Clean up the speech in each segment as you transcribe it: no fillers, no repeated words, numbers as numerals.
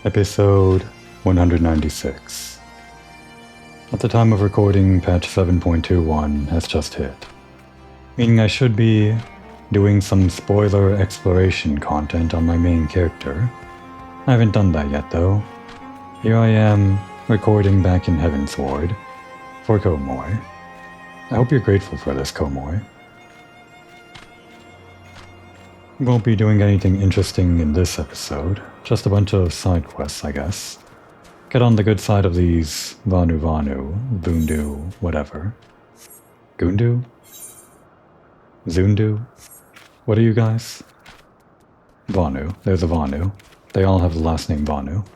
Episode 196. At the time of recording, patch 7.21 has just hit, meaning I should be doing some spoiler exploration content on my main character. I haven't done that yet though. Here I am, recording back in Heavensward for Komoy. I hope you're grateful for this, Komoy. Won't be doing anything interesting in this episode, just a bunch of side quests, I guess. Get on the good side of these Vanu, Vundu, whatever. Gundu? Zundu? What are you guys? Vanu. There's a Vanu. They all have the last name Vanu.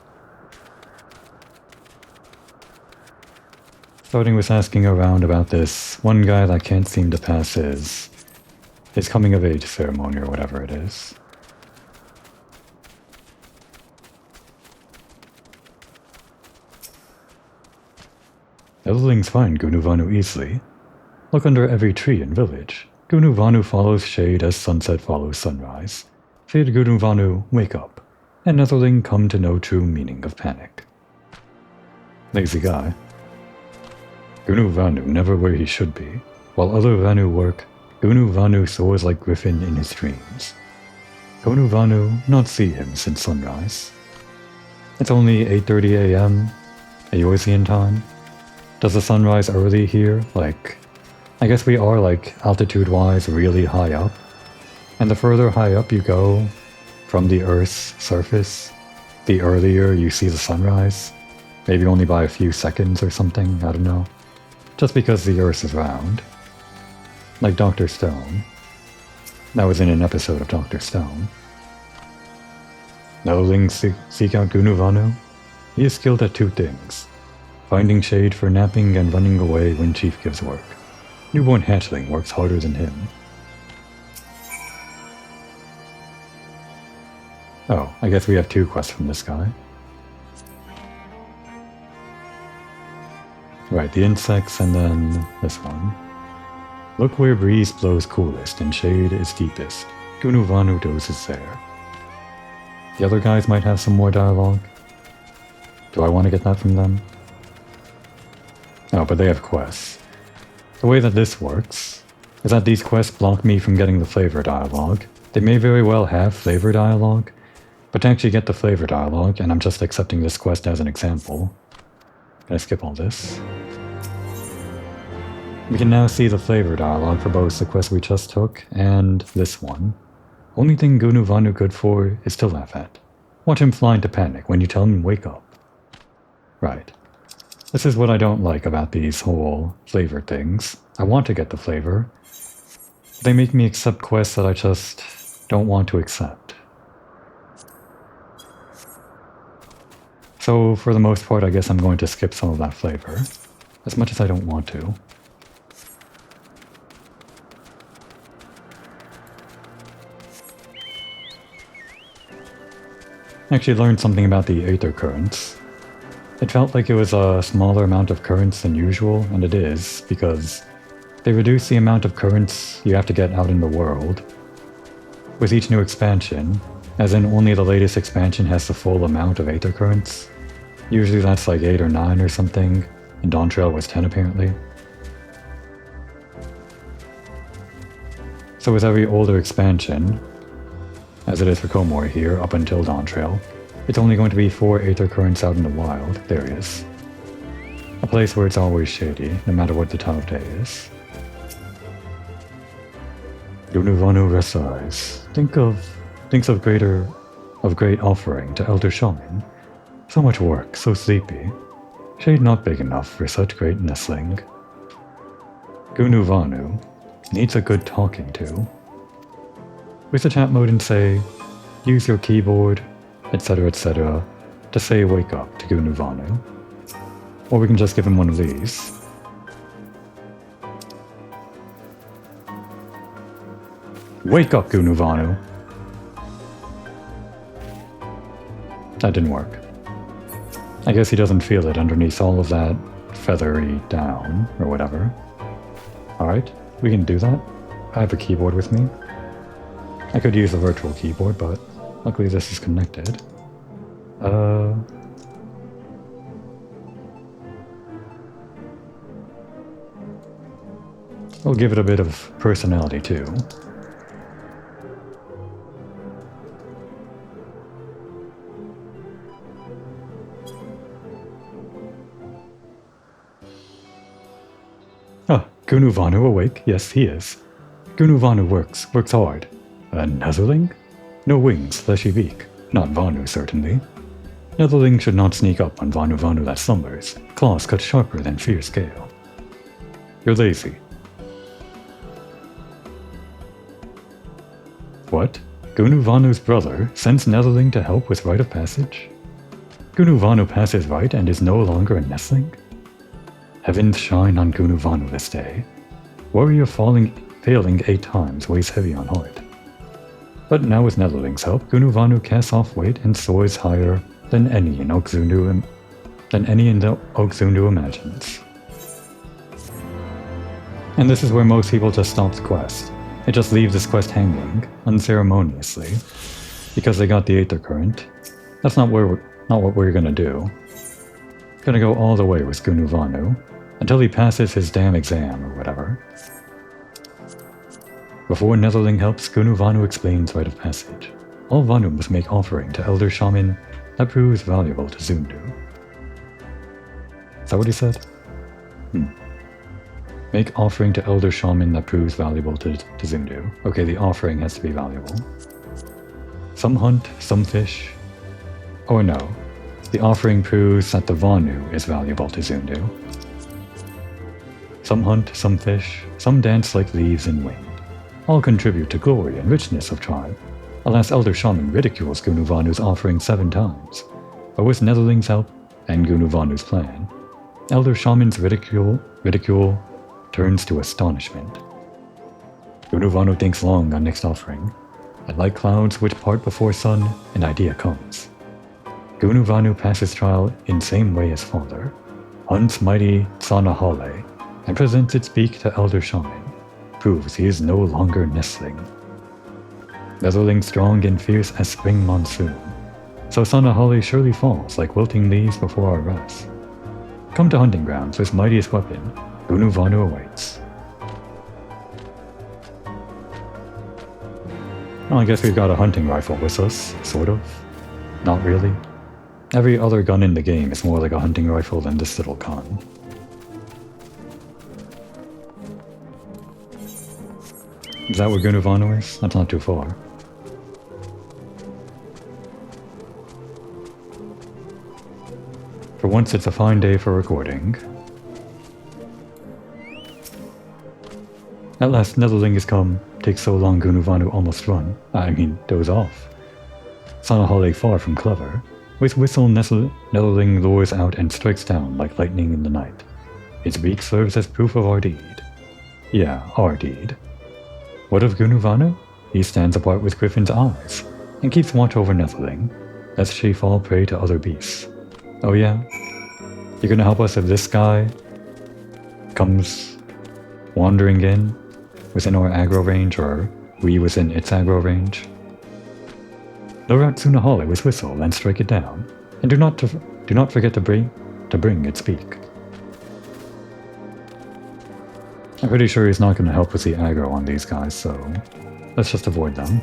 Starting with asking around about this one guy that can't seem to pass his coming of age ceremony or whatever it is. Everything's fine, Gunu Vanu easily. Look under every tree and village. Gunu Vanu follows shade as sunset follows sunrise. Fade Gunu Vanu, wake up, and Netherling come to know true meaning of panic. Lazy guy. Gunu Vanu never where he should be. While other Vanu work, Gunu Vanu soars like griffin in his dreams. Gunu Vanu not see him since sunrise. It's only 8:30 a.m. Eorzean time. Does the sunrise early here? Like, I guess we are like altitude-wise really high up. And the further high up you go from the Earth's surface, the earlier you see the sunrise. Maybe only by a few seconds or something, I don't know. Just because the Earth is round. Like Dr. Stone. That was in an episode of Dr. Stone. Netherlings seek out Gunu Vanu. He is skilled at two things. Finding shade for napping and running away when Chief gives work. Newborn Hatchling works harder than him. Oh, I guess we have two quests from this guy. Right, the insects and then this one. Look where breeze blows coolest and shade is deepest. Gunu Vanu dozes there. The other guys might have some more dialogue. Do I want to get that from them? Oh, but they have quests. The way that this works is that these quests block me from getting the flavor dialogue. They may very well have flavor dialogue, but to actually get the flavor dialogue, and I'm just accepting this quest as an example. Can I skip all this? We can now see the flavor dialogue for both the quest we just took and this one. Only thing Gunu Vanu good for is to laugh at. Watch him fly into panic when you tell him wake up. Right. This is what I don't like about these whole flavor things. I want to get the flavor. They make me accept quests that I just don't want to accept. So for the most part, I guess I'm going to skip some of that flavor. As much as I don't want to. I actually learned something about the Aether Currents. It felt like it was a smaller amount of currents than usual, and it is, because they reduce the amount of currents you have to get out in the world. With each new expansion, as in only the latest expansion has the full amount of Aether Currents. Usually that's like 8 or 9 or something, and Dawntrail was 10 apparently. So with every older expansion, as it is for Komoy here, up until Dawntrail, it's only going to be 4 Aether Currents out in the wild. There he is. A place where it's always shady, no matter what the time of day is. Gunu Vanu resides. Thinks of great offering to Elder Shaman. So much work, so sleepy. Shade not big enough for such great nestling. Gunu Vanu needs a good talking to. With the chat mode and say, use your keyboard, etc., to say wake up to Gunu Vanu. Or we can just give him one of these. Wake up, Gunu Vanu! That didn't work. I guess he doesn't feel it underneath all of that feathery down, or whatever. Alright, we can do that. I have a keyboard with me. I could use a virtual keyboard, but luckily this is connected. We'll give it a bit of personality too. Ah, Gunu Vanu awake? Yes, he is. Gunu Vanu works hard. A Netherling? No wings, fleshy beak. Not Vanu, certainly. Netherling should not sneak up on Vanu that slumbers. Claws cut sharper than fierce scale. You're lazy. What? Gunu Vanu's brother sends Netherling to help with rite of passage? Gunu Vanu passes right and is no longer a nestling? Heavens shine on Gunu Vanu this day. Warrior failing 8 times weighs heavy on heart. But now with Netherling's help, Gunu Vanu casts off weight and soars higher than any in Oxundu imagines. And this is where most people just stop the quest. They just leave this quest hanging, unceremoniously, because they got the Aether Current. That's not what we're gonna do. Gonna go all the way with Gunu Vanu, until he passes his damn exam or whatever. Before Netherling helps, Gunu Vanu explains rite of passage. All Vanu must make offering to Elder Shaman that proves valuable to Zundu. Is that what he said? Make offering to Elder Shaman that proves valuable to Zundu. Okay, the offering has to be valuable. Some hunt, some fish. Or no, the offering proves that the Vanu is valuable to Zundu. Some hunt, some fish, some dance like leaves in wind. All contribute to glory and richness of tribe. Alas, Elder Shaman ridicules Gunu Vanu's offering 7 times. But with Netherling's help and Gunu Vanu's plan, Elder Shaman's ridicule turns to astonishment. Gunu Vanu thinks long on next offering, and like clouds which part before sun, an idea comes. Gunu Vanu passes trial in same way as father, hunts mighty Sanahale, and presents its beak to Elder Shaman, proves he is no longer nestling. Netherling strong and fierce as spring monsoon, so Sanahale surely falls like wilting leaves before our wrath. Come to hunting grounds with mightiest weapon, Gunu Vanu awaits. Well, I guess we've got a hunting rifle with us, sort of. Not really. Every other gun in the game is more like a hunting rifle than this little gun. Is that where Gunu Vanu is? That's not too far. For once it's a fine day for recording. At last Netherling has come. Takes so long Gunu Vanu almost doze off. Sanahale far from clever. With whistle Netherling lures out and strikes down like lightning in the night. Its beak serves as proof of our deed. Yeah, our deed. What of Gunu Vanu? He stands apart with Griffin's eyes, and keeps watch over Netherling, lest she fall prey to other beasts. Oh yeah? You're gonna help us if this guy comes wandering in within our aggro range, or we within its aggro range? Lure out Sanahale with whistle and strike it down, and do not forget to bring its beak. I'm pretty sure he's not going to help with the aggro on these guys, so let's just avoid them.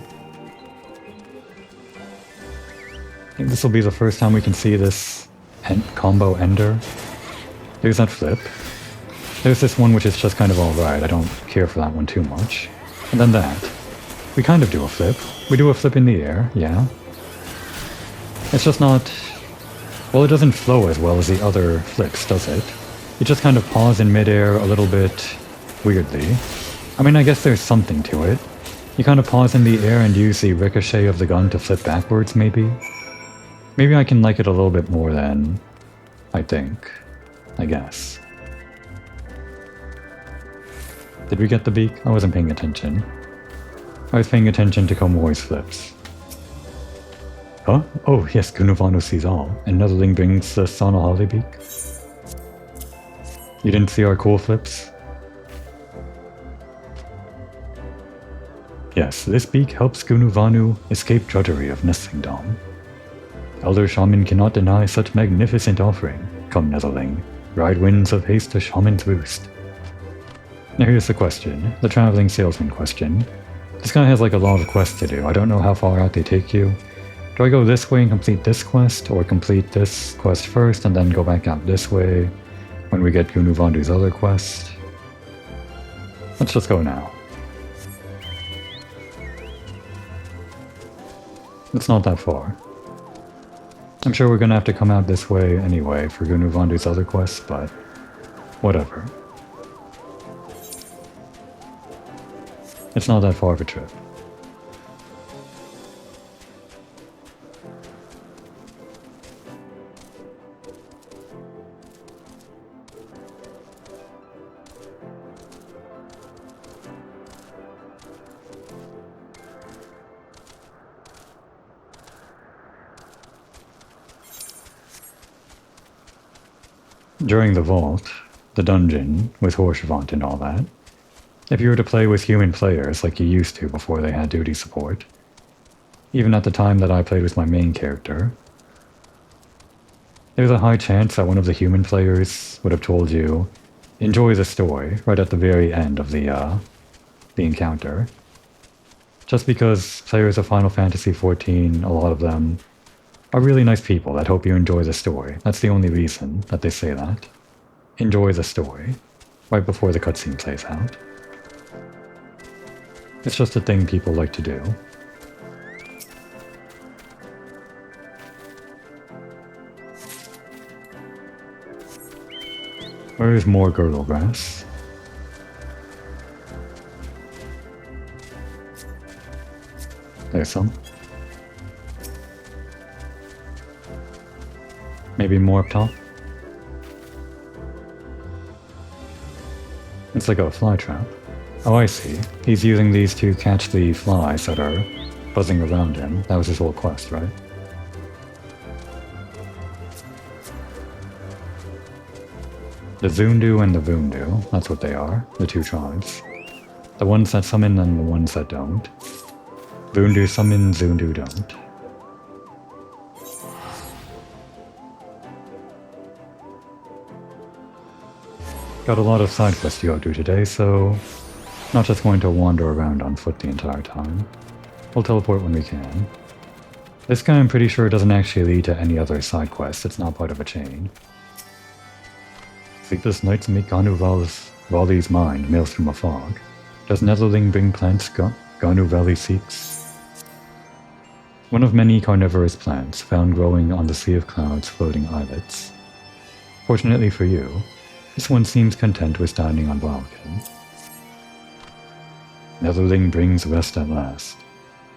I think this will be the first time we can see this combo ender. There's that flip. There's this one which is just kind of alright, I don't care for that one too much. And then that. We kind of do a flip. We do a flip in the air, yeah. It's just not... Well, it doesn't flow as well as the other flips, does it? You just kind of pause in midair a little bit weirdly. I mean, I guess there's something to it. You kind of pause in the air and use the ricochet of the gun to flip backwards, maybe? Maybe I can like it a little bit more than I think. I guess. Did we get the beak? I wasn't paying attention. I was paying attention to Komoi's flips. Huh? Oh, yes, Gunu Vanu sees all, and Netherling brings the Sanahale beak. You didn't see our cool flips? Yes, this beak helps Gunu Vanu escape drudgery of Nestlingdom. Elder Shaman cannot deny such magnificent offering. Come, Netherling, ride winds of haste to Shaman's roost. Now here's the question, the traveling salesman question. This guy has like a lot of quests to do. I don't know how far out they take you. Do I go this way and complete this quest, or complete this quest first and then go back out this way when we get Gunuvandu's other quest? Let's just go now. It's not that far. I'm sure we're gonna have to come out this way anyway for Gunuvandu's other quests, but whatever. It's not that far of a trip. During the vault, the dungeon, with Horshvant and all that, if you were to play with human players like you used to before they had duty support, even at the time that I played with my main character, there's a high chance that one of the human players would have told you, enjoy the story, right at the very end of the encounter. Just because players of Final Fantasy XIV, a lot of them, are really nice people that hope you enjoy the story. That's the only reason that they say that. Enjoy the story, right before the cutscene plays out. It's just a thing people like to do. Where is more girdle grass? There's some. Maybe more up top? It's like a fly trap. Oh, I see. He's using these to catch the flies that are buzzing around him. That was his whole quest, right? The Zundu and the Vundu, that's what they are, the two tribes. The ones that summon and the ones that don't. Vundu summon, Zundu don't. Got a lot of side quests to go do today, so not just going to wander around on foot the entire time. We'll teleport when we can. This guy I'm pretty sure doesn't actually lead to any other side quests, it's not part of a chain. Sleepless nights make Ganu Vali's mind maelstrom of fog. Does Netherling bring plants Ganu Valley seeks? One of many carnivorous plants found growing on the sea of clouds floating islets. Fortunately for you, this one seems content with standing on Balkan. Netherling brings rest at last.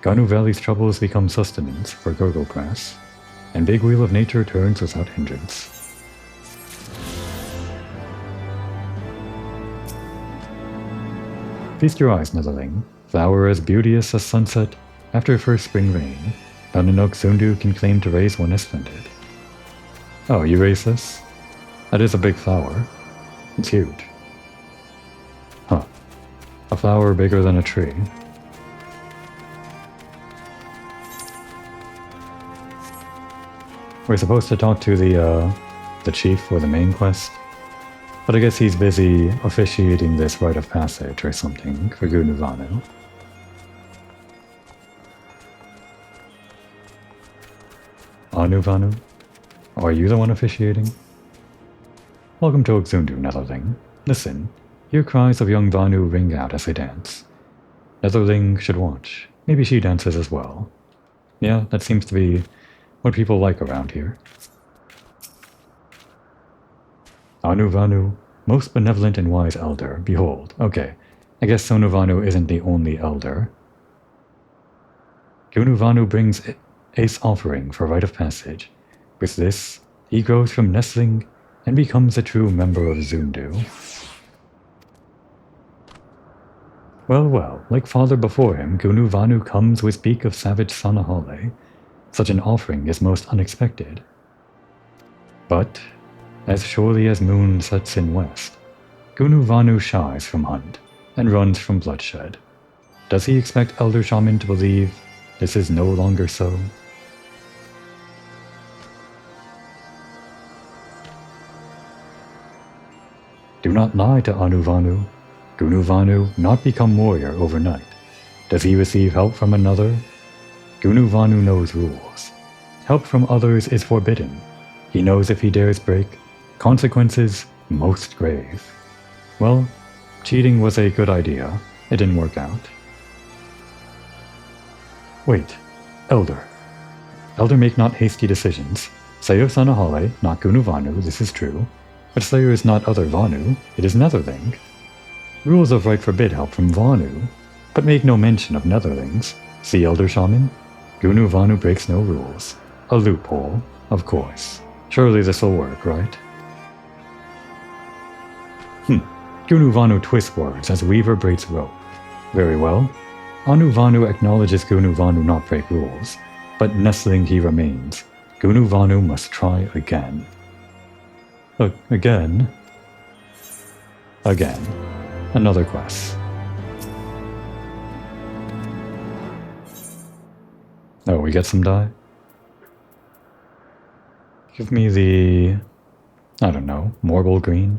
Ganu Valley's troubles become sustenance for gurgle grass, and Big Wheel of Nature turns without hindrance. Feast your eyes, Netherling. Flower as beauteous as sunset after first spring rain. Dunanok Zundu can claim to raise one as splendid. Oh, you raise this? That is a big flower. It's huge. Huh. A flower bigger than a tree. We're supposed to talk to the chief for the main quest, but I guess he's busy officiating this rite of passage or something for Gunuvanu. Anuvanu? Are you the one officiating? Welcome to Oxundu, Netherling. Listen, hear cries of young Vanu ring out as they dance. Netherling should watch. Maybe she dances as well. Yeah, that seems to be what people like around here. Anuvanu, most benevolent and wise elder, behold. Okay, I guess Sonuvanu isn't the only elder. Gunuvanu brings Ace offering for rite of passage. With this, he grows from nestling and becomes a true member of Zundu. Well, well, like father before him, Gunuvanu comes with beak of savage Sanahale. Such an offering is most unexpected. But, as surely as moon sets in west, Gunuvanu shies from hunt and runs from bloodshed. Does he expect Elder Shaman to believe this is no longer so? Do not lie to Anu Vanu. Gunu Vanu not become warrior overnight. Does he receive help from another? Gunu Vanu knows rules. Help from others is forbidden. He knows if he dares break, consequences most grave. Well, cheating was a good idea. It didn't work out. Wait, Elder. Elder make not hasty decisions. Slayer son Ahale, not Gunu Vanu, this is true. But Slayer is not other Vanu, it is Netherling. Rules of right forbid help from Vanu, but make no mention of Netherlings. See Elder Shaman? Gunu Vanu breaks no rules. A loophole, of course. Surely this will work, right? Gunu Vanu twists words as Weaver braids rope. Very well. Anu Vanu acknowledges Gunu Vanu not break rules, but nestling he remains. Gunu Vanu must try again. Again? Again. Another quest. Oh, we get some die? Give me the... I don't know, Morgul Green?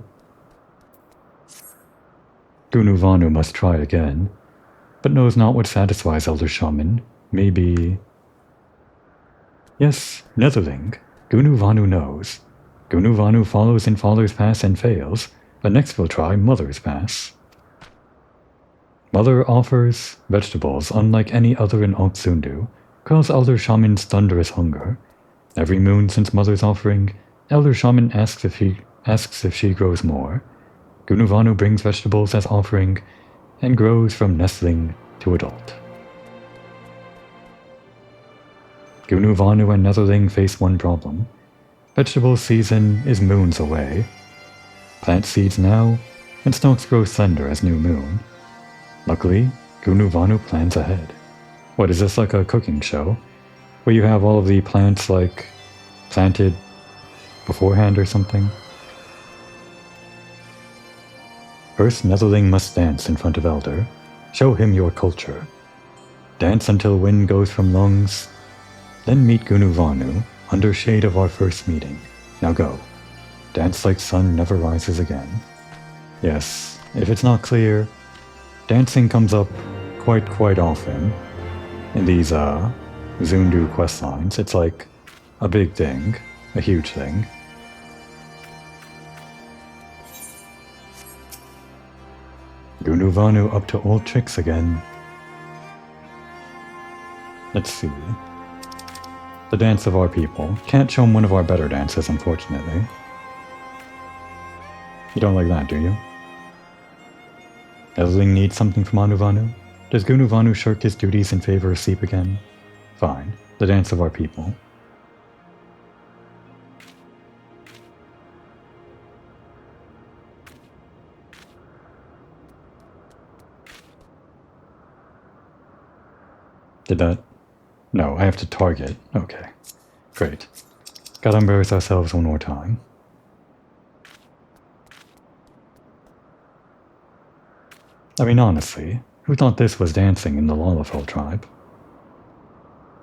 Gunu Vanu must try again, but knows not what satisfies Elder Shaman. Maybe... Yes, Netherling. Gunu Vanu knows. Gunu Vanu follows in Father's Pass and fails, but next we'll try Mother's Pass. Mother offers vegetables unlike any other in Oxundu, cause Elder Shaman's thunderous hunger. Every moon since Mother's offering, Elder Shaman asks if she grows more. Gunu Vanu brings vegetables as offering, and grows from nestling to adult. Gunu Vanu and Netherling face one problem. Vegetable season is moons away. Plant seeds now, and stalks grow slender as new moon. Luckily, Gunu Vanu plans ahead. What is this, like a cooking show? Where you have all of the plants, like, planted beforehand or something? First, Netherling must dance in front of Elder. Show him your culture. Dance until wind goes from lungs. Then meet Gunu Vanu, under shade of our first meeting. Now go. Dance like sun never rises again. Yes, if it's not clear, dancing comes up quite often in these Zundu questlines. It's like a big thing, a huge thing. Gunu Vanu up to old tricks again. Let's see. The dance of our people. Can't show him one of our better dances, unfortunately. You don't like that, do you? Netherling needs something from Anu Vanu? Does Gunu Vanu shirk his duties in favor of sleep again? Fine. The dance of our people. Did that? No, I have to target. Okay. Great. Gotta embarrass ourselves one more time. I mean, honestly, who thought this was dancing in the Lalafell tribe?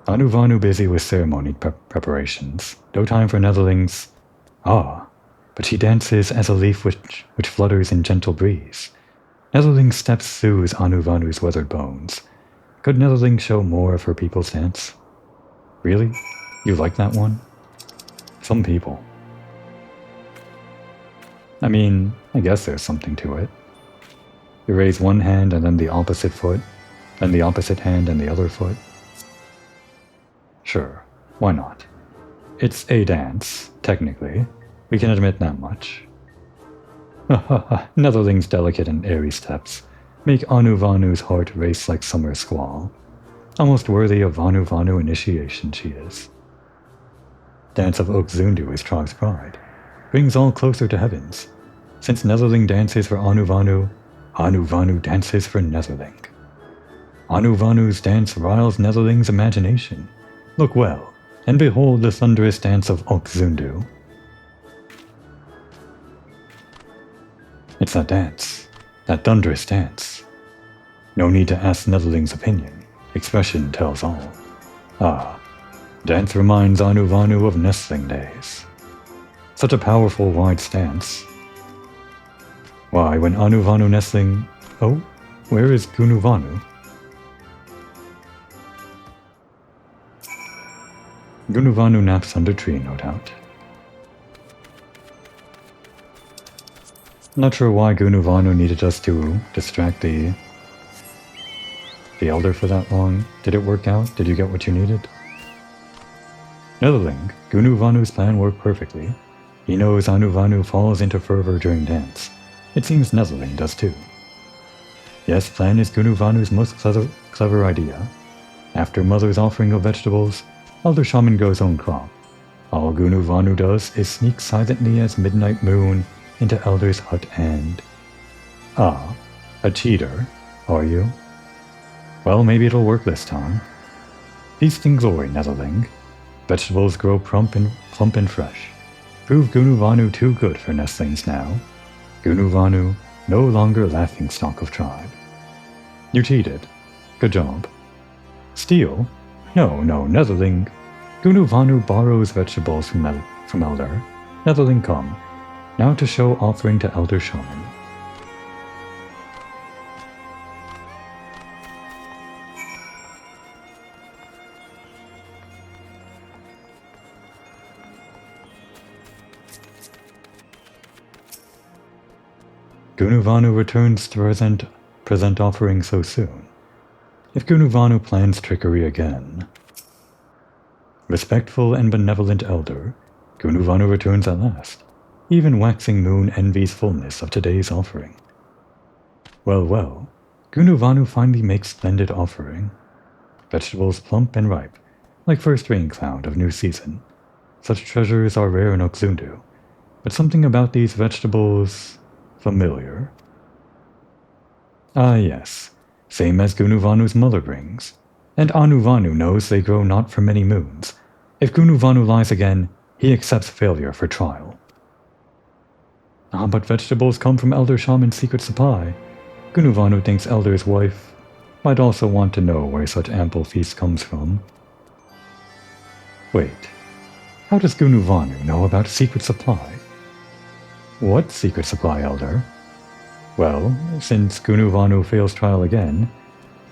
Anu Vanu busy with ceremony preparations. No time for Netherlings. Ah, but she dances as a leaf which flutters in gentle breeze. Netherling's steps soothe Anu Vanu's weathered bones. Could Netherling show more of her people's dance? Really? You like that one? Some people. I mean, I guess there's something to it. You raise one hand and then the opposite foot, then the opposite hand and the other foot. Sure, why not? It's a dance, technically. We can admit that much. Netherling's delicate and airy steps make Anu Vanu's heart race like summer squall. Almost worthy of Anu Vanu initiation she is. Dance of Oxundu is tribe's pride. Brings all closer to heavens. Since Netherling dances for Anu Vanu dances for Netherling. Anu Vanu's dance riles Netherling's imagination. Look well, and behold the thunderous dance of Oxundu. It's that dance. That thunderous dance. No need to ask Netherling's opinion. Expression tells all. Ah, dance reminds Anu Vanu of nestling days. Such a powerful wide stance. Why, when Anuvanu nestling... Oh, where is Gunuvanu? Gunuvanu naps under tree, no doubt. Not sure why Gunuvanu needed us to distract the Elder for that long. Did it work out? Did you get what you needed? Netherling, Gunuvanu's plan worked perfectly. He knows Anuvanu falls into fervor during dance. It seems Netherling does too. Yes, plan is Gunuvanu's most clever idea. After Mother's offering of vegetables, Elder Shaman goes own crop. All Gunuvanu does is sneak silently as midnight moon into Elder's hut and... Ah, a cheater, are you? Well, maybe it'll work this time. Feast in glory, Netherling. Vegetables grow plump and fresh. Prove Gunuvanu too good for nestlings now. Gunuvanu, no longer laughingstock of tribe. You cheated. Good job. Steal? No, Netherling. Gunuvanu borrows vegetables from Elder. Netherling come. Now to show offering to Elder Shaman. Gunuvanu returns to present offering so soon. If Gunuvanu plans trickery again... Respectful and benevolent Elder, Gunuvanu returns at last. Even Waxing Moon envies fullness of today's offering. Well, Gunuvanu finally makes splendid offering. Vegetables plump and ripe, like first rain cloud of new season. Such treasures are rare in Oxundu, but something about these vegetables... familiar. Ah yes, same as Gunuvanu's mother brings. And Anuvanu knows they grow not for many moons. If Gunuvanu lies again, he accepts failure for trial. Ah, but vegetables come from Elder Shaman's secret supply. Gunuvanu thinks Elder's wife might also want to know where such ample feast comes from. Wait, how does Gunuvanu know about secret supply? What secret supply, Elder? Well, since Gunuvanu fails trial again,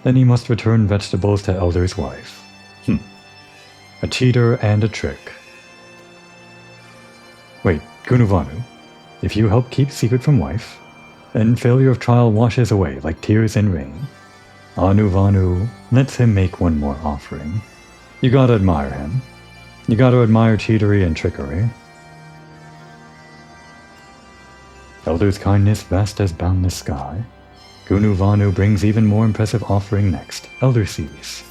then he must return vegetables to Elder's wife. A cheater and a trick. Wait, Gunuvanu, if you help keep secret from wife, then failure of trial washes away like tears in rain. Anuvanu lets him make one more offering. You gotta admire him. You gotta admire cheatery and trickery. Elder's kindness vast as boundless sky. Gunuvanu brings even more impressive offering next. Elder sees.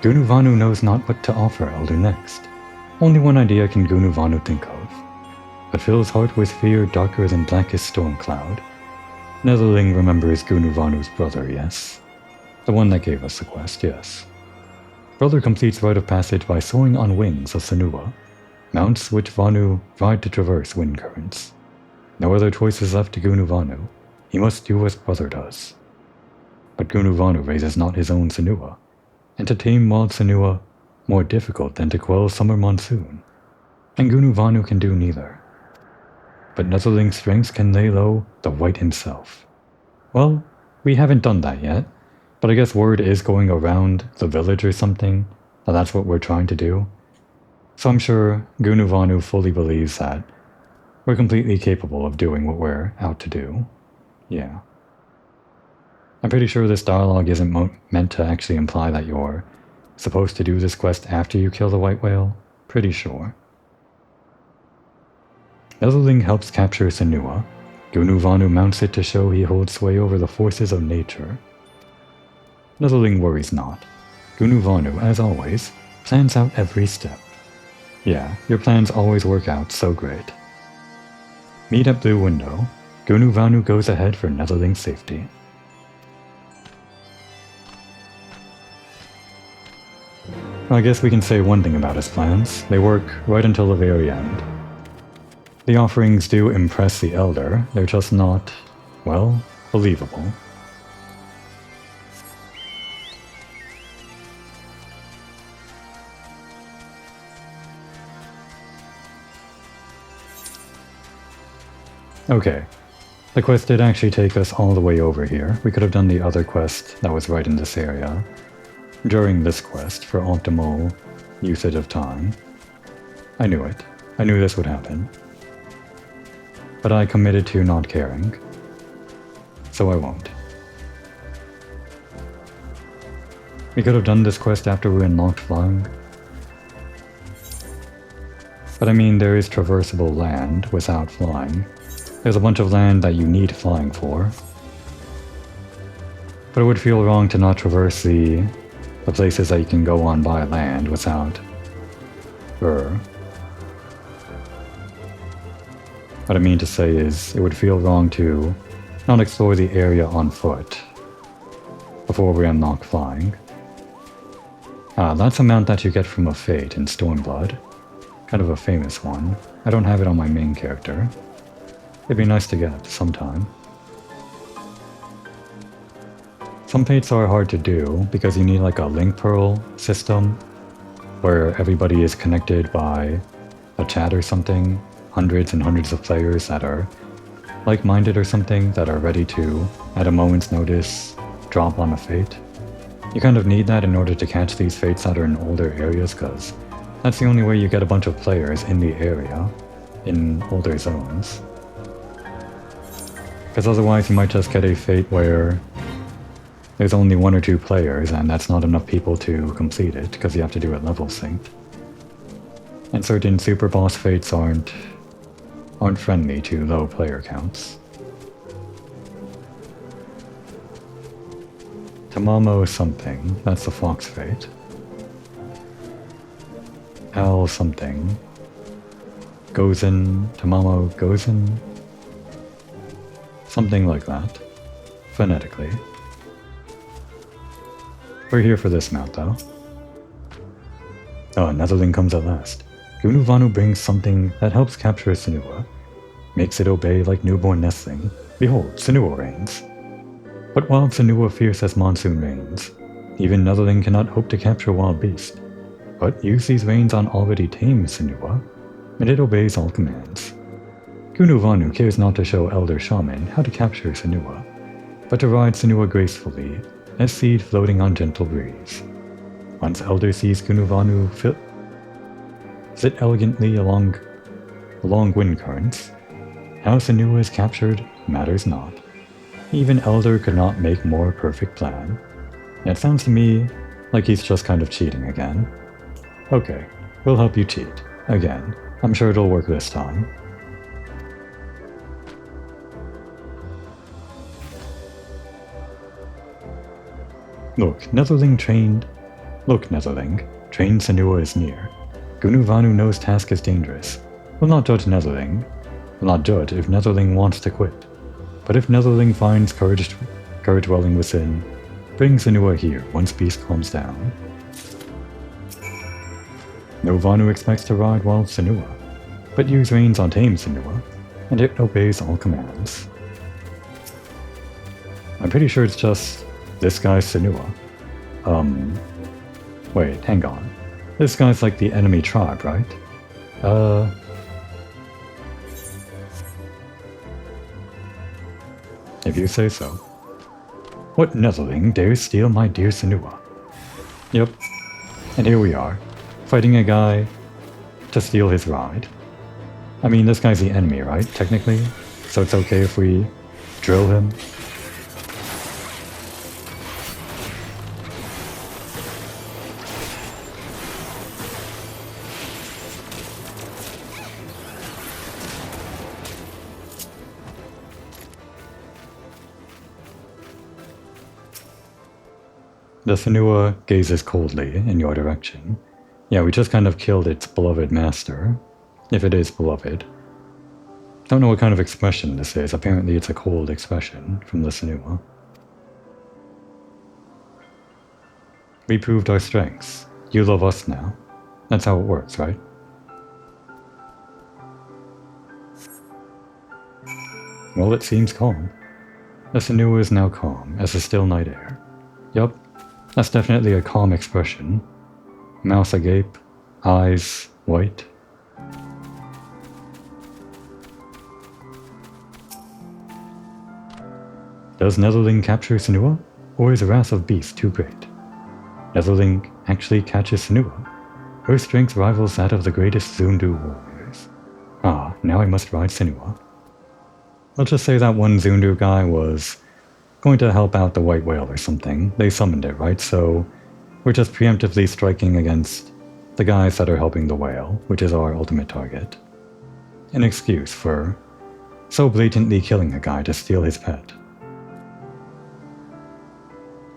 Gunuvanu knows not what to offer Elder next. Only one idea can Gunuvanu think of. But fills heart with fear darker than blackest storm cloud. Netherling remembers Gunuvanu's brother, yes? The one that gave us the quest, yes. Brother completes rite of passage by soaring on wings of Senua, mounts which Vanu ride to traverse wind currents. No other choice is left to Gunuvanu. He must do as brother does. But Gunuvanu raises not his own Senua, and to tame wild Senua, more difficult than to quell summer monsoon. And Gunuvanu can do neither. But Netherling's strengths can lay low the White himself. Well, we haven't done that yet, but I guess word is going around the village or something, that that's what we're trying to do. So I'm sure Gunuvanu fully believes that we're completely capable of doing what we're out to do. Yeah. I'm pretty sure this dialogue isn't meant to actually imply that you're supposed to do this quest after you kill the white whale. Pretty sure. Netherling helps capture Senua. Gunuvanu mounts it to show he holds sway over the forces of nature. Netherling worries not. Gunuvanu, as always, plans out every step. Yeah, your plans always work out so great. Meet at Blue Window. Gunuvanu goes ahead for Netherling's safety. I guess we can say one thing about his plans. They work right until the very end. The offerings do impress the Elder, they're just not, well, believable. Okay. The quest did actually take us all the way over here. We could have done the other quest that was right in this area during this quest for optimal usage of time. I knew it. I knew this would happen. But I committed to not caring. So I won't. We could have done this quest after we unlocked flying. But I mean, there is traversable land without flying. There's a bunch of land that you need flying for. But it would feel wrong to not traverse the places that you can go on by land without What I mean to say is, it would feel wrong to not explore the area on foot before we unlock flying. That's a mount that you get from a Fate in Stormblood. Kind of a famous one. I don't have it on my main character. It'd be nice to get sometime. Some Fates are hard to do because you need like a link pearl system where everybody is connected by a chat or something. Hundreds and hundreds of players that are like-minded or something that are ready to, at a moment's notice, drop on a Fate. You kind of need that in order to catch these Fates that are in older areas, because that's the only way you get a bunch of players in the area, in older zones. Because otherwise you might just get a Fate where there's only 1 or 2 players and that's not enough people to complete it, because you have to do it level synced. And certain super boss Fates aren't friendly to low player counts. Tamamo something, that's the Fox Fate. Al something. Gozen, Tamamo Gozen? Something like that, phonetically. We're here for this mount though. Oh, Netherling comes at last. Gunuvanu brings something that helps capture Senua, makes it obey like newborn nestling. Behold, Senua reigns. But wild Senua fierce as monsoon rains. Even Netherling cannot hope to capture wild beast. But use these reins on already tamed Senua, and it obeys all commands. Gunuvanu cares not to show Elder Shaman how to capture Senua, but to ride Senua gracefully, as seed floating on gentle breeze. Once Elder sees Gunuvanu sit elegantly along wind currents, how Senua is captured matters not. Even Elder could not make more perfect plan. It sounds to me like he's just kind of cheating again. Okay, we'll help you cheat. Again. I'm sure it'll work this time. Look, Netherling, trained Senua is near. Gunuvanu knows task is dangerous. Will not judge Netherling. Will not judge if Netherling wants to quit. But if Netherling finds courage dwelling within, bring Senua here once beast calms down. No Vanu expects to ride wild Senua, but use reins on tame Senua, and it obeys all commands. I'm pretty sure it's just this guy's Senua. Wait, hang on. This guy's like the enemy tribe, right? If you say so. What Netherling dares steal my dear Senua? Yep. And here we are, fighting a guy to steal his ride. I mean, this guy's the enemy, right? Technically? So it's okay if we drill him? The Senua gazes coldly in your direction. Yeah, we just kind of killed its beloved master. If it is beloved. Don't know what kind of expression this is. Apparently it's a cold expression from the Senua. We proved our strengths. You love us now. That's how it works, right? Well, it seems calm. The Senua is now calm as the still night air. Yup. That's definitely a calm expression. Mouth agape, eyes white. Does Netherling capture Senua, or is the wrath of beast too great? Netherling actually catches Senua. Her strength rivals that of the greatest Zundu warriors. Ah, now I must ride Senua. Let's just say that one Zundu guy was going to help out the white whale or something. They summoned it, right? So we're just preemptively striking against the guys that are helping the whale, which is our ultimate target. An excuse for so blatantly killing a guy to steal his pet.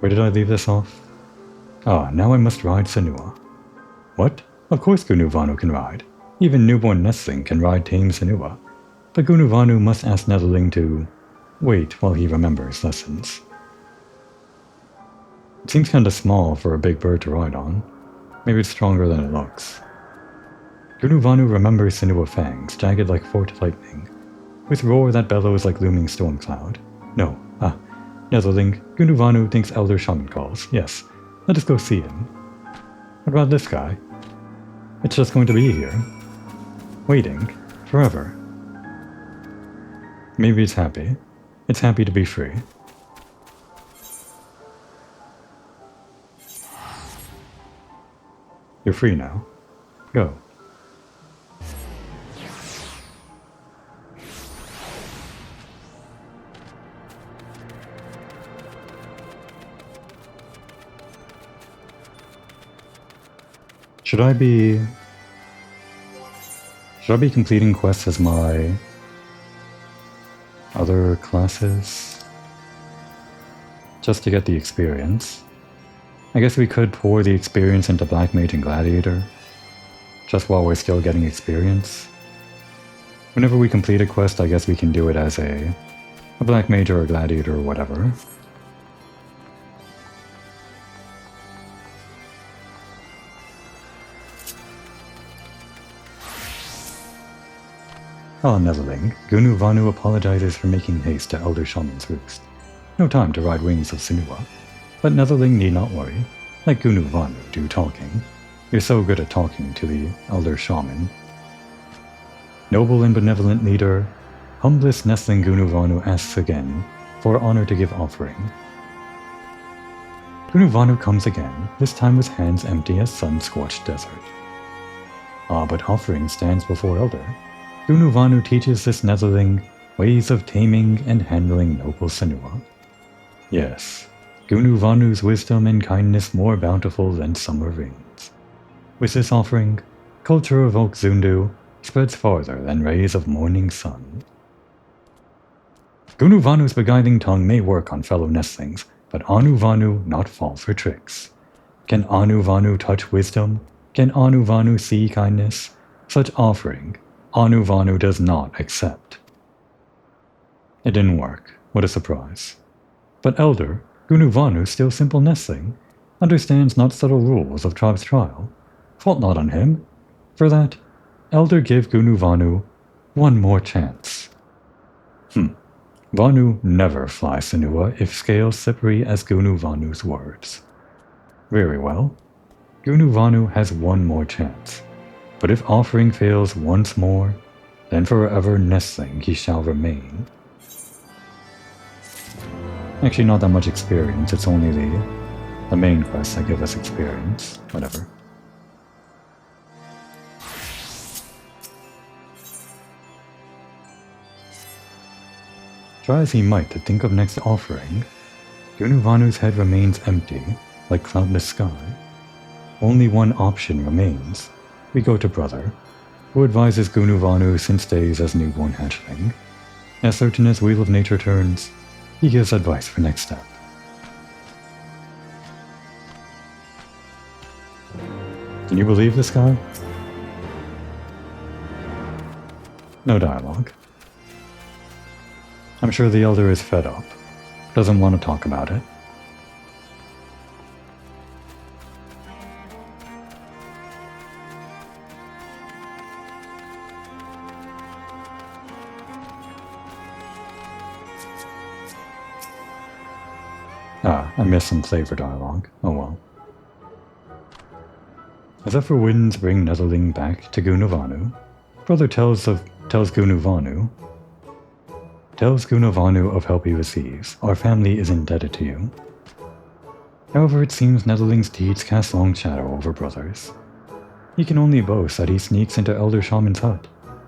Where did I leave this off? Ah, now I must ride Senua. What? Of course Gunuvanu can ride. Even newborn Nestling can ride tame Senua. But Gunuvanu must ask Netherling to wait while he remembers lessons. It seems kinda small for a big bird to ride on. Maybe it's stronger than it looks. Gunuvanu remembers Senua fangs, jagged like forked lightning, with roar that bellows like looming storm cloud. No, Netherling, Gunuvanu thinks Elder Shaman calls. Yes, let us go see him. What about this guy? It's just going to be here, waiting, forever. Maybe it's happy. It's happy to be free. You're free now. Go. Should I be completing quests as my other classes? Just to get the experience. I guess we could pour the experience into Black Mage and Gladiator, just while we're still getting experience. Whenever we complete a quest, I guess we can do it as a Black Mage or a Gladiator or whatever. Ah, Netherling, Gunuvanu apologizes for making haste to Elder Shaman's roost. No time to ride wings of Senua. But Netherling need not worry. Let Gunuvanu do talking. You're so good at talking to the Elder Shaman. Noble and benevolent leader, humblest Nestling Gunuvanu asks again for honor to give offering. Gunuvanu comes again, this time with hands empty as sun-scorched desert. Ah, but offering stands before Elder. Gunuvanu teaches this Netherling ways of taming and handling noble Senua. Yes, Gunuvanu's wisdom and kindness more bountiful than summer rains. With this offering, culture of Oak Zundu spreads farther than rays of morning sun. Gunuvanu's beguiling tongue may work on fellow nestlings, but Anuvanu not fall for tricks. Can Anuvanu touch wisdom? Can Anuvanu see kindness? Such offering Anuvanu does not accept. It didn't work. What a surprise. But Elder, Gunuvanu, still simple nestling, understands not subtle rules of tribe's trial. Fault not on him. For that, Elder give Gunuvanu one more chance. Vanu never fly Senua if scales slippery as Gunuvanu's words. Very well. Gunuvanu has one more chance. But if offering fails once more, then forever nestling he shall remain. Actually, not that much experience, it's only the main quests that give us experience. Whatever. Try as he might to think of next offering, Gunuvanu's head remains empty, like cloudless sky. Only one option remains. We go to Brother, who advises Gunuvanu since days as newborn hatchling. As certain as Wheel of Nature turns, he gives advice for next step. Can you believe this guy? No dialogue. I'm sure the Elder is fed up, doesn't want to talk about it. I missed some flavor dialogue. Oh well. As Zephyr winds bring Netherling back to Gunuvanu, Brother tells Gunuvanu, tells Gunavanu of help he receives. Our family is indebted to you. However, it seems Netherling's deeds cast long shadow over brothers. He can only boast that he sneaks into Elder Shaman's hut.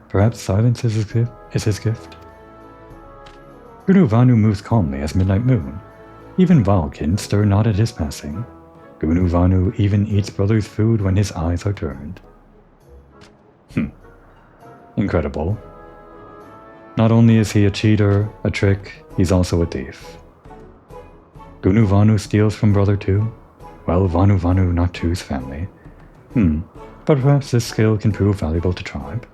Perhaps silence is his gift. Gunavanu moves calmly as Midnight Moon. Even Valkin stir not at his passing. Gunavanu even eats brother's food when his eyes are turned. Incredible. Not only is he a cheater, a trick, he's also a thief. Gunavanu steals from brother too? Well, Vanu not two's family. But perhaps this skill can prove valuable to tribe.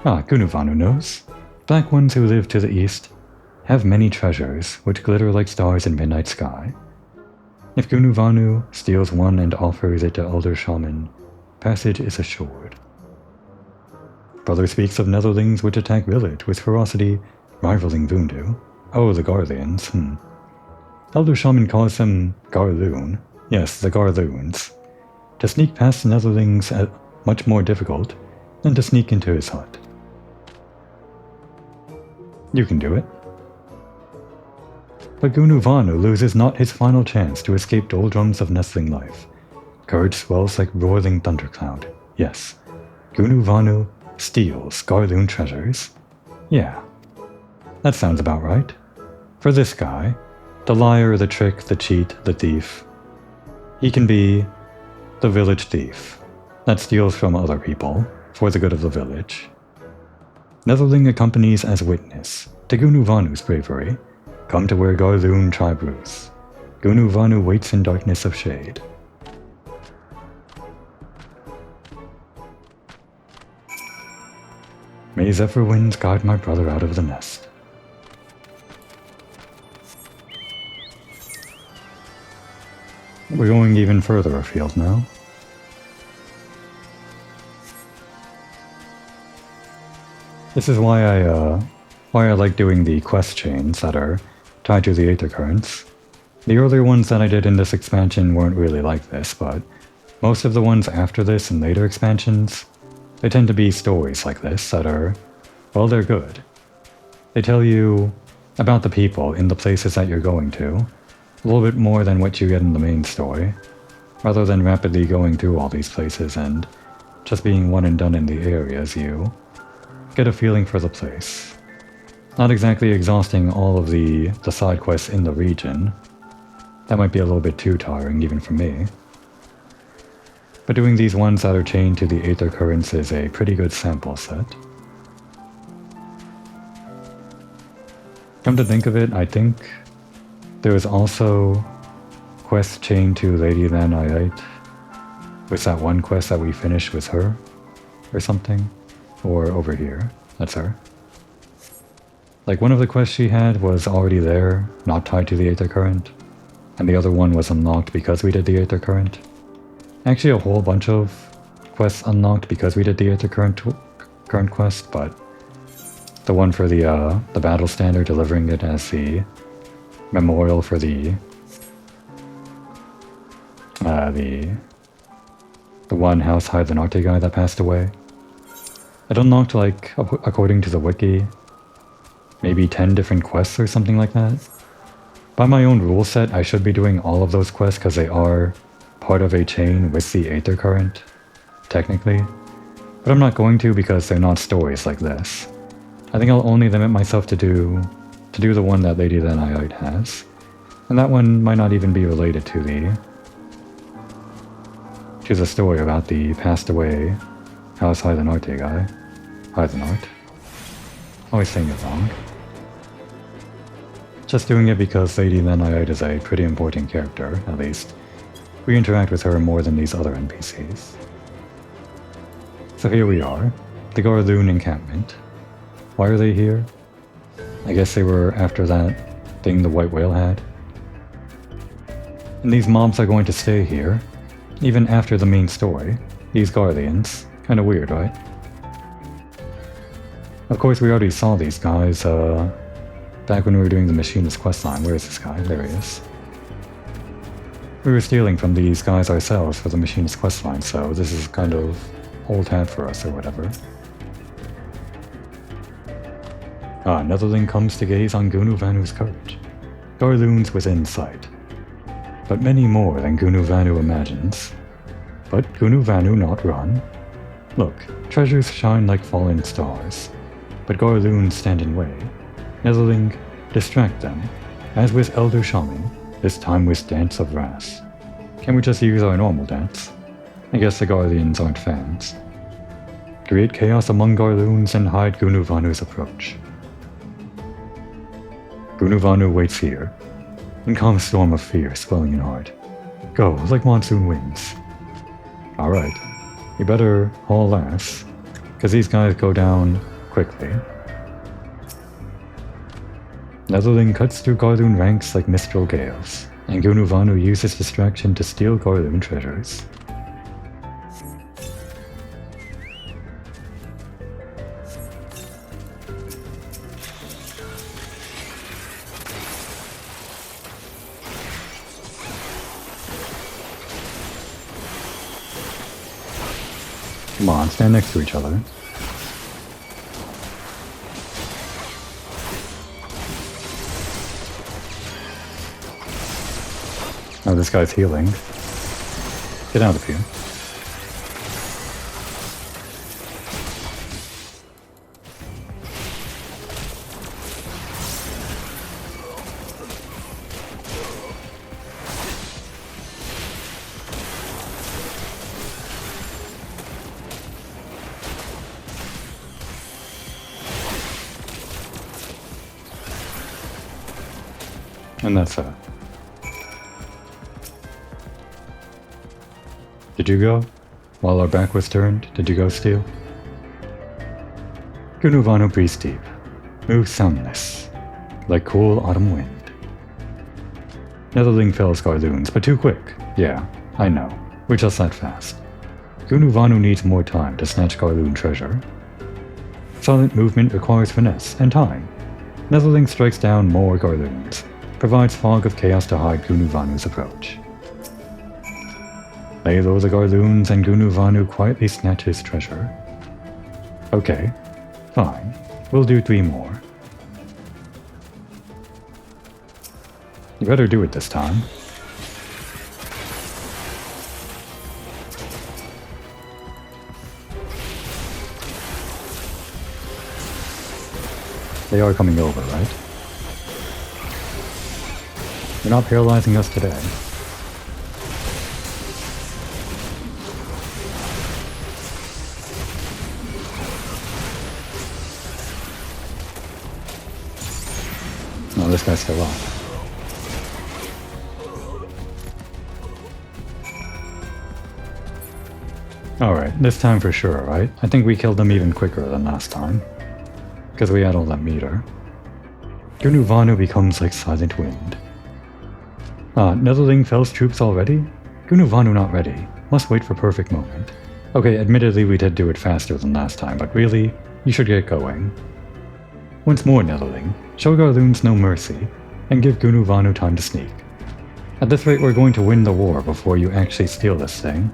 Gunavanu knows. Black ones who live to the east have many treasures which glitter like stars in midnight sky. If Gunavanu steals one and offers it to Elder Shaman, passage is assured. Brother speaks of Netherlings which attack village with ferocity rivaling Vundu. Oh, the Garleans, Elder Shaman calls them Garloon. Yes, the Garloons. To sneak past the Netherlings is much more difficult than to sneak into his hut. You can do it. But Gunavanu loses not his final chance to escape doldrums of nestling life. Courage swells like roiling thundercloud. Yes, Gunavanu steals Garloon treasures. Yeah, that sounds about right. For this guy, the liar, the trick, the cheat, the thief, he can be the village thief that steals from other people for the good of the village. Netherling accompanies as witness to Gunavanu's bravery. Come to where Garloon tribe rules. Gunavanu waits in darkness of shade. May Zephyr winds guide my brother out of the nest. We're going even further afield now. This is why I like doing the quest chains that are tied to the Aether Currents. The earlier ones that I did in this expansion weren't really like this, but most of the ones after this and later expansions, they tend to be stories like this that are, well, they're good. They tell you about the people in the places that you're going to, a little bit more than what you get in the main story, rather than rapidly going through all these places and just being one and done in the areas. You get a feeling for the place. Not exactly exhausting all of the side quests in the region. That might be a little bit too tiring even for me. But doing these ones that are chained to the Aether Currents is a pretty good sample set. Come to think of it, I think there was also quest chained to Lady Lanayite. Was that one quest that we finished with her? Or something? Or over here. That's her. Like, one of the quests she had was already there, not tied to the Aether Current, and the other one was unlocked because we did the Aether Current. Actually, a whole bunch of quests unlocked because we did the Aether Current quest, but the one for the battle standard, delivering it as the memorial for the one House High the Narte guy that passed away. It unlocked, like, according to the wiki, maybe 10 different quests or something like that. By my own rule set, I should be doing all of those quests because they are part of a chain with the Aether Current, technically. But I'm not going to because they're not stories like this. I think I'll only limit myself to do the one that Lady Lanayite has. And that one might not even be related to the story about the passed away House High the Narte guy. High the Narte. Always saying it wrong. Just doing it because Lady Lanayite is a pretty important character, at least. We interact with her more than these other NPCs. So here we are, the Garloon encampment. Why are they here? I guess they were after that thing the White Whale had. And these mobs are going to stay here, even after the main story. These Garleans. Kinda weird, right? Of course, we already saw these guys, back when we were doing the Machinist questline. Where is this guy? There he is. We were stealing from these guys ourselves for the Machinist questline, so this is kind of old hat for us or whatever. Netherling comes to gaze on Gunuvanu courage. Garloons within sight. But many more than Gunuvanu imagines. But Gunuvanu not run. Look, treasures shine like fallen stars. But Garloons stand in way. Netherling, distract them. As with Elder Shaman, this time with Dance of Wrath. Can we just use our normal dance? I guess the Garleans aren't fans. Create chaos among Garloons and hide Gunuvanu's approach. Gunuvanu waits here, in calm storm of fear swelling in heart. Go, like monsoon winds. Alright, you better haul ass, cause these guys go down quickly. Netherling cuts through Garloon ranks like mistral gales, and Gunuvanu uses distraction to steal Garloon treasures. Come on, stand next to each other. Oh, this guy's healing. Get out of here. And that's that. Did you go? While our back was turned, did you go steal? Gunuvanu breathes deep, moves soundless, like cool autumn wind. Netherling fells Garloons, but too quick. Yeah, I know. We're just that fast. Gunuvanu needs more time to snatch Garloon treasure. Silent movement requires finesse and time. Netherling strikes down more Garloons, provides fog of chaos to hide Gunuvanu's approach. Lay low the Garloons and Gunuvanu quietly snatch his treasure. Okay, fine. We'll do 3 more. You better do it this time. They are coming over, right? You're not paralyzing us today. No, this guy's still up. Alright, this time for sure, right? I think we killed them even quicker than last time. Because we had all that meter. Gunuvanu becomes like silent wind. Netherling fells troops already? Gunuvanu not ready. Must wait for perfect moment. Okay, admittedly we did do it faster than last time, but really, you should get going. Once more, Netherling, show Garloons no mercy, and give Gunuvanu time to sneak. At this rate we're going to win the war before you actually steal this thing.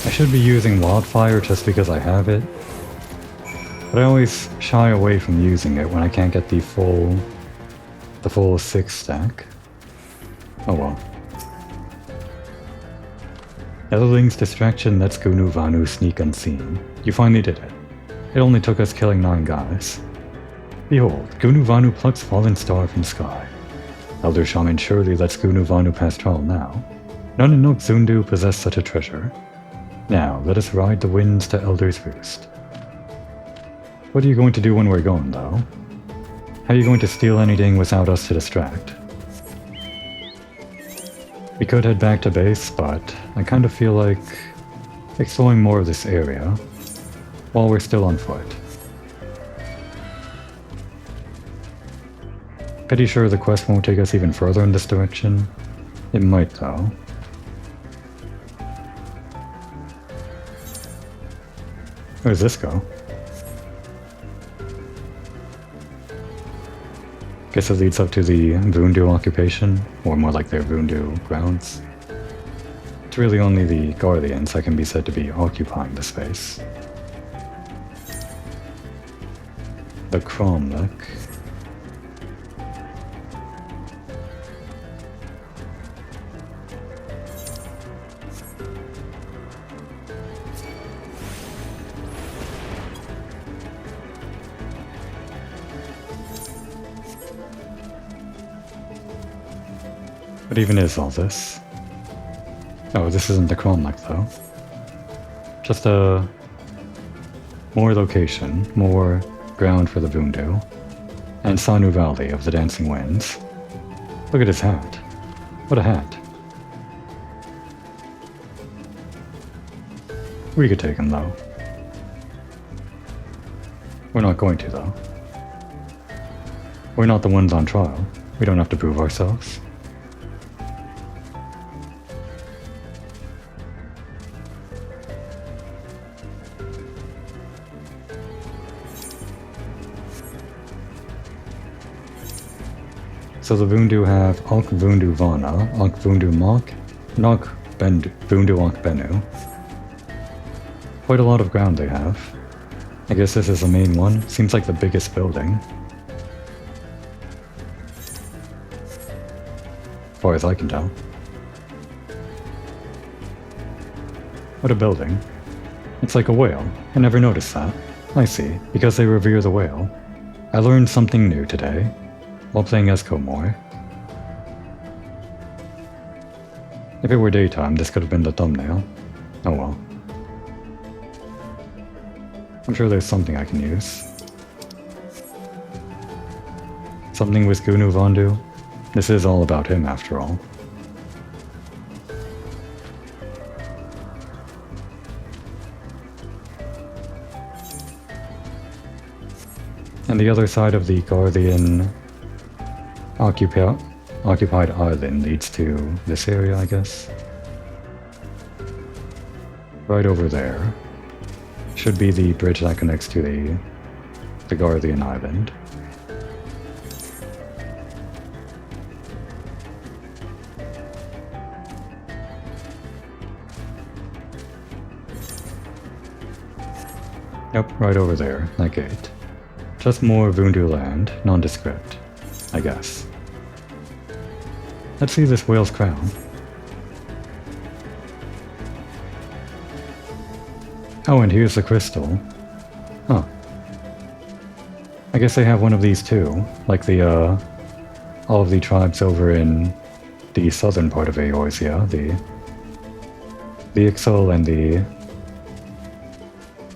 I should be using Wildfire just because I have it, but I always shy away from using it when I can't get the full 6 stack. Oh well. Netherling's distraction lets Gunuvanu sneak unseen. You finally did it. It only took us killing 9 guys. Behold, Gunuvanu plucks fallen star from sky. Elder Shaman surely lets Gunuvanu pass trial now. None in Noxundu possess such a treasure. Now, let us ride the winds to Elder's Roost. What are you going to do when we're gone, though? How are you going to steal anything without us to distract? We could head back to base, but I kind of feel like exploring more of this area while we're still on foot. Pretty sure the quest won't take us even further in this direction. It might though. Where does this go? Guess it leads up to the Voondu occupation, or more like their Voondu grounds. It's really only the Guardians that can be said to be occupying the space. The Cromlech. What even is all this? Oh, this isn't the Cromlech though. Just a more location, more ground for the Voondu, and Sanu Valley of the Dancing Winds. Look at his hat. What a hat. We could take him though. We're not going to though. We're not the ones on trial. We don't have to prove ourselves. So the Voondu have Onk Voondu Vana, Onk Voondu Mok, Nok Voondu Onk Benu. Quite a lot of ground they have. I guess this is the main one. Seems like the biggest building. As far as I can tell. What a building. It's like a whale. I never noticed that. I see. Because they revere the whale. I learned something new today. While playing as Komor. If it were daytime, this could have been the thumbnail. Oh well. I'm sure there's something I can use. Something with Gunu Vandu? This is all about him after all. And the other side of the Guardian occupied island leads to this area, I guess. Right over there should be the bridge that connects to the Guardian Island. Yep, right over there, that gate. Just more Voondu land, nondescript, I guess. Let's see this whale's crown. Oh, and here's the crystal. Huh. I guess they have one of these too, like the, all of the tribes over in the southern part of Eorzea, the Ixal and the...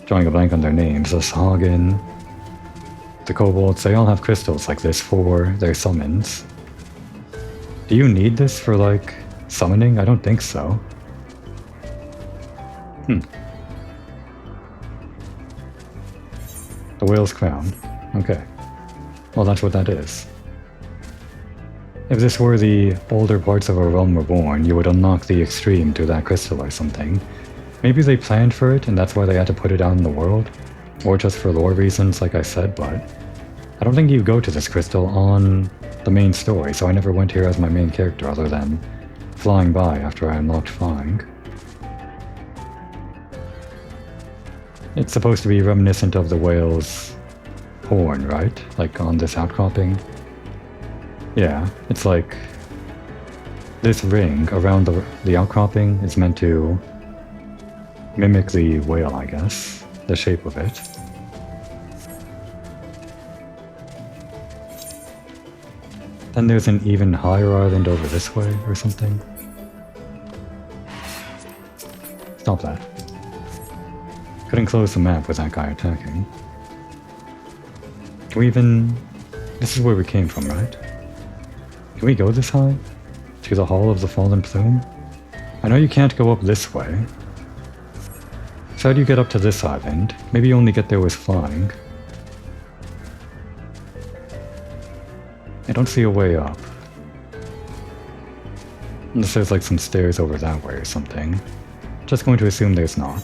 drawing a blank on their names, the Sahagin, the Kobolds, they all have crystals like this for their summons. Do you need this for, like, summoning? I don't think so. The whale's crown. Okay. Well, that's what that is. If this were the older parts of a realm reborn, you would unlock the extreme to that crystal or something. Maybe they planned for it, and that's why they had to put it out in the world. Or just for lore reasons, like I said, but... I don't think you go to this crystal on the main story, so I never went here as my main character other than flying by after I unlocked flying. It's supposed to be reminiscent of the whale's horn, right? Like on this outcropping. Yeah, it's like this ring around the outcropping is meant to mimic the whale, I guess. The shape of it. Then there's an even higher island over this way, or something. Stop that. Couldn't close the map with that guy attacking. Can we even... This is where we came from, right? Can we go this high? to the Hall of the Fallen Plume? I know you can't go up this way. So how do you get up to this island? Maybe you only get there with flying. I don't see a way up. Unless there's like some stairs over that way or something. Just going to assume there's not.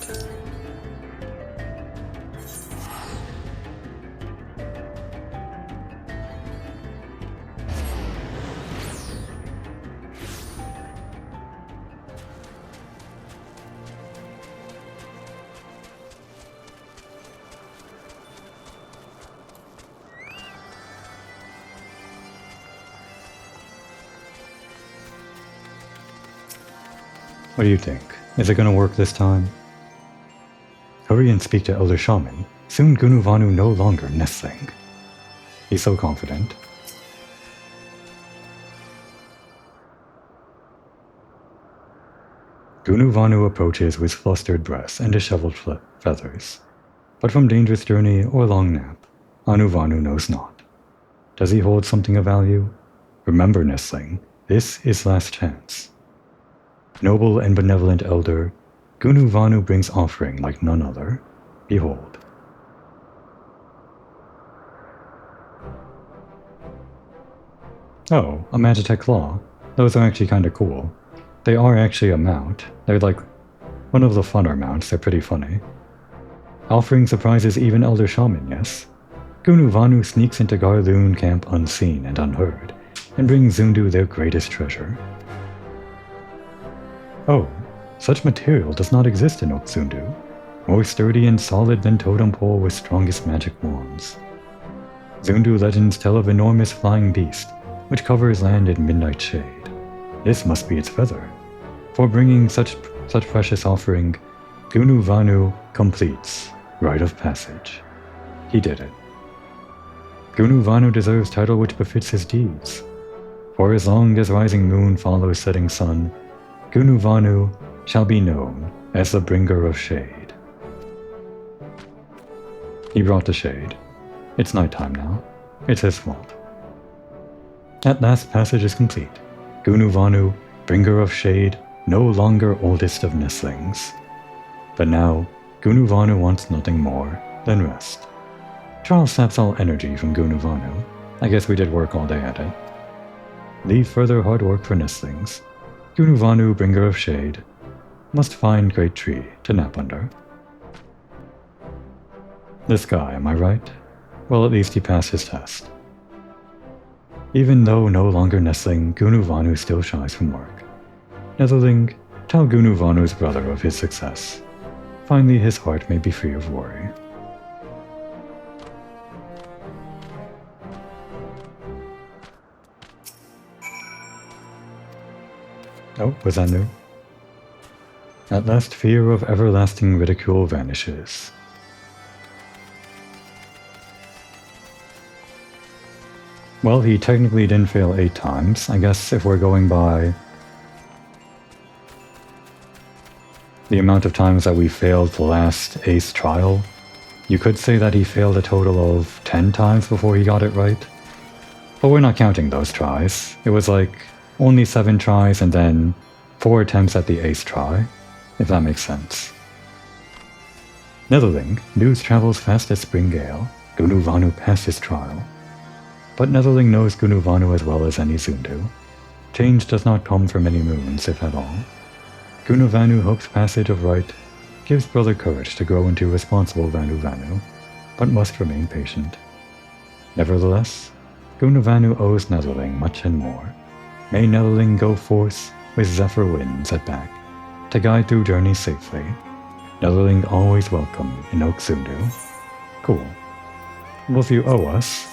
What do you think? Is it gonna work this time? Hurry and speak to Elder Shaman. Soon Gunuvanu no longer nestling. He's so confident. Gunuvanu approaches with flustered breasts and disheveled feathers. But from dangerous journey or long nap, Anuvanu knows not. Does he hold something of value? Remember, nestling, this is last chance. Noble and benevolent elder, Gunuvanu brings offering like none other. Behold. Oh, a Magitech Claw. Those are actually kinda cool. They are actually a mount. They're like one of the funner mounts, they're pretty funny. Offering surprises even Elder Shaman, yes? Gunuvanu sneaks into Garloon camp unseen and unheard, and brings Zundu their greatest treasure. Oh, such material does not exist in Oxundu, more sturdy and solid than totem pole with strongest magic wands. Zundu legends tell of enormous flying beast, which covers land in midnight shade. This must be its feather. For bringing such precious offering, Gunuvanu completes rite of passage. He did it. Gunuvanu deserves title which befits his deeds. For as long as rising moon follows setting sun, Gunuvanu shall be known as the bringer of shade. He brought the shade. It's nighttime now. It's his fault. At last passage is complete. Gunuvanu, bringer of shade, no longer oldest of nestlings. But now, Gunuvanu wants nothing more than rest. Charles saps all energy from Gunuvanu. I guess we did work all day at it. Leave further hard work for nestlings. Gunuvanu, bringer of shade, must find great tree to nap under. This guy, am I right? Well, at least he passed his test. Even though no longer nestling, Gunuvanu still shies from work. Netherling, tell Gunuvanu's brother of his success. Finally his heart may be free of worry. Oh, was that new? At last fear of everlasting ridicule vanishes. Well, he technically didn't fail 8 times. I guess if we're going by the amount of times that we failed the last ace trial, you could say that he failed a total of 10 times before he got it right. But we're not counting those tries. It was like only 7 tries and then 4 attempts at the ace try, if that makes sense. Netherling, news travels fast as spring gale. Gunuvanu passed his trial. But Netherling knows Gunuvanu as well as any Zundu. Change does not come for many moons, if at all. Gunuvanu hopes passage of right, gives brother courage to grow into responsible Vanu, but must remain patient. Nevertheless, Gunuvanu owes Netherling much and more. May Netherling go forth with zephyr winds at back, to guide through journeys safely. Netherling always welcome in Oxundu. Cool. Well, if you owe us,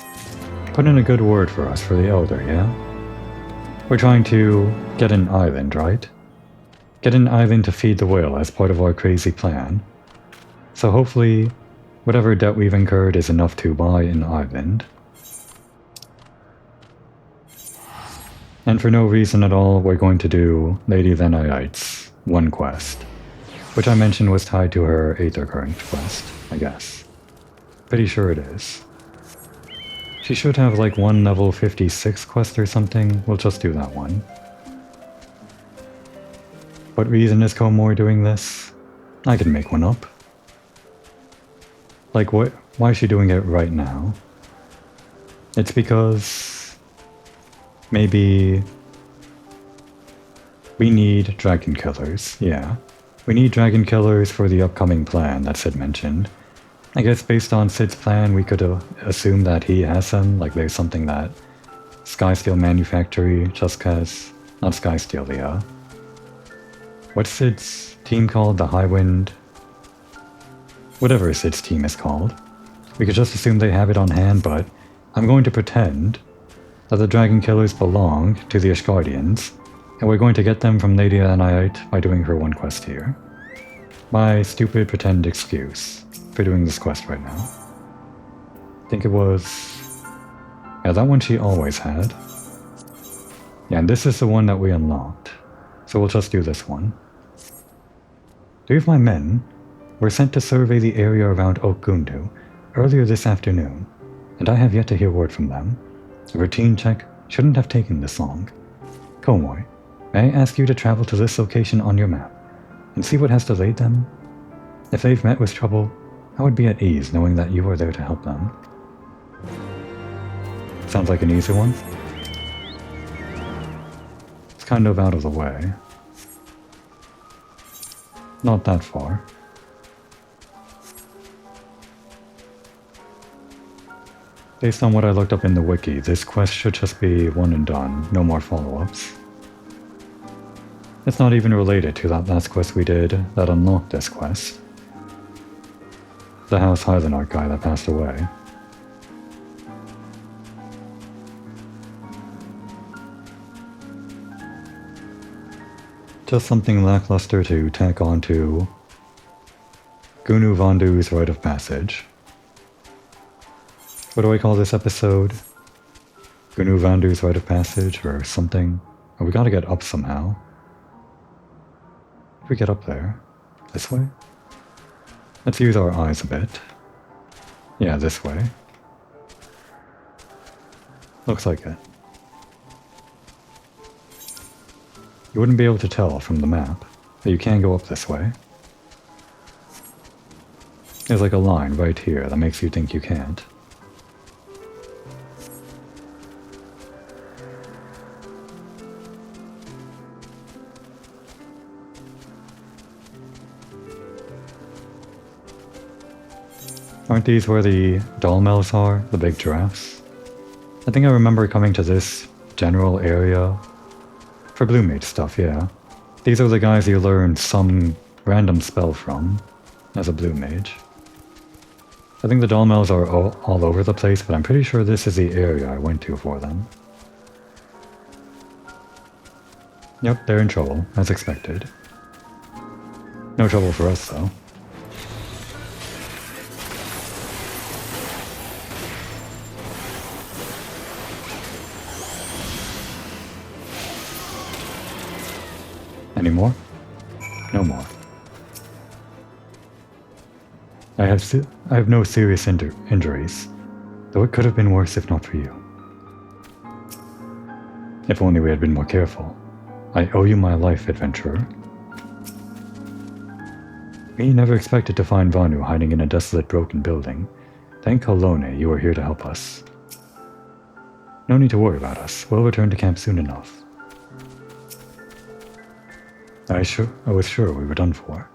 put in a good word for us for the Elder, yeah? We're trying to get an island, right? Get an island to feed the whale as part of our crazy plan. So hopefully, whatever debt we've incurred is enough to buy an island. And for no reason at all, we're going to do Lady Venaiite's one quest, which I mentioned was tied to her Aether Current quest, I guess. Pretty sure it is. She should have like one level 56 quest or something. We'll just do that one. What reason is Komori doing this? I can make one up. Like, why is she doing it right now? It's because maybe we need dragon killers, yeah. We need dragon killers for the upcoming plan that Sid mentioned. I guess based on Sid's plan, we could assume that he has them, like there's something that Skysteel Manufactory just has. Not Skysteel, yeah. What's Sid's team called? The Highwind? Whatever Sid's team is called. We could just assume they have it on hand, but I'm going to pretend that the dragon killers belong to the Ashgardians, and we're going to get them from Lady Anite by doing her one quest here. My stupid pretend excuse for doing this quest right now. I think it was... yeah, that one she always had. Yeah, and this is the one that we unlocked. So we'll just do this one. 3 of my men were sent to survey the area around Okundu earlier this afternoon, and I have yet to hear word from them. A routine check shouldn't have taken this long. Komori, may I ask you to travel to this location on your map and see what has delayed them? If they've met with trouble, I would be at ease knowing that you are there to help them. Sounds like an easy one. It's kind of out of the way. Not that far. Based on what I looked up in the wiki, this quest should just be one and done, no more follow-ups. It's not even related to that last quest we did that unlocked this quest. The House Hylanarch guy that passed away. Just something lackluster to tack on to Gunu Vondu's Rite of Passage. What do I call this episode? Gunu Vondu's Rite of Passage or something? Oh, we gotta get up somehow. If we get up there? This way? Let's use our eyes a bit. Yeah, this way. Looks like it. You wouldn't be able to tell from the map, but you can go up this way. There's like a line right here that makes you think you can't. Aren't these where the Dalmels are? The big giraffes? I think I remember coming to this general area for Blue Mage stuff, yeah. These are the guys you learn some random spell from as a Blue Mage. I think the Dalmels are all over the place, but I'm pretty sure this is the area I went to for them. Yep, they're in trouble, as expected. No trouble for us, though. Any more? No more. I have no serious injuries, though it could have been worse if not for you. If only we had been more careful. I owe you my life, adventurer. We never expected to find Vanu hiding in a desolate, broken building. Thank Halone you are here to help us. No need to worry about us. We'll return to camp soon enough. I was sure we were done for.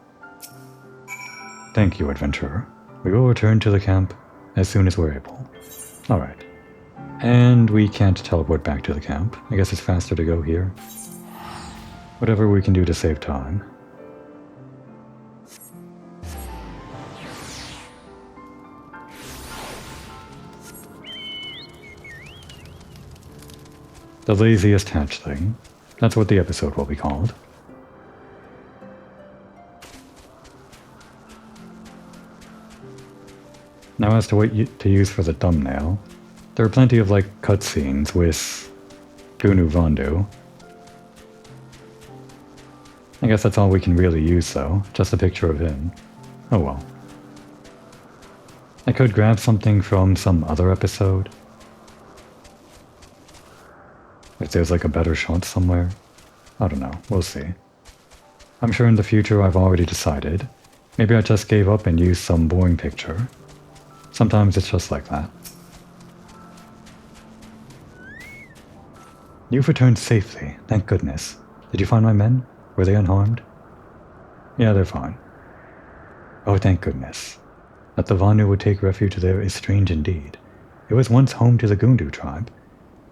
Thank you, adventurer. We will return to the camp as soon as we're able. Alright. And we can't teleport back to the camp. I guess it's faster to go here. Whatever we can do to save time. The Laziest Hatchling. That's what the episode will be called. Now as to what to use for the thumbnail, there are plenty of cutscenes with Gunu Vondu. I guess that's all we can really use though, just a picture of him. Oh well. I could grab something from some other episode. If there's a better shot somewhere. I don't know, we'll see. I'm sure in the future I've already decided. Maybe I just gave up and used some boring picture. Sometimes it's just like that. You've returned safely, thank goodness. Did you find my men? Were they unharmed? Yeah, they're fine. Oh, thank goodness. That the Vanu would take refuge there is strange indeed. It was once home to the Gundu tribe.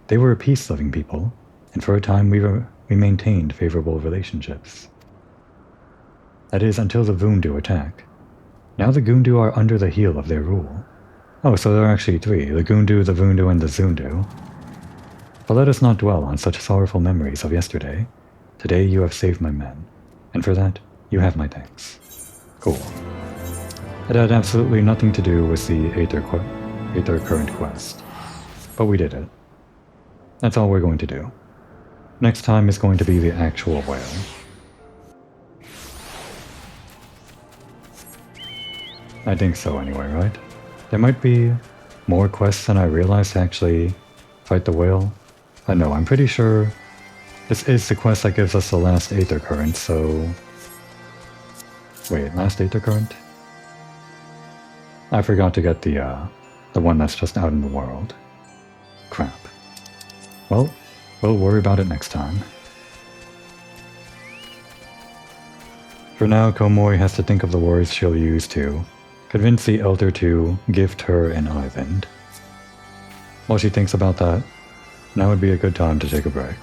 They were a peace-loving people, and for a time we maintained favorable relationships. That is, until the Vundu attack. Now the Gundu are under the heel of their rule. Oh, so there are actually three, the Gundu, the Vundu, and the Zundu. But let us not dwell on such sorrowful memories of yesterday. Today you have saved my men, and for that, you have my thanks. Cool. It had absolutely nothing to do with the Aether Current quest. But we did it. That's all we're going to do. Next time is going to be the actual whale. I think so anyway, right? There might be more quests than I realized to actually fight the whale. I know, I'm pretty sure this is the quest that gives us the last Aether Current, so... Wait, last Aether Current? I forgot to get the one that's just out in the world. Crap. Well, we'll worry about it next time. For now, Komori has to think of the words she'll use to convince the Elder to gift her an island. While she thinks about that, now would be a good time to take a break.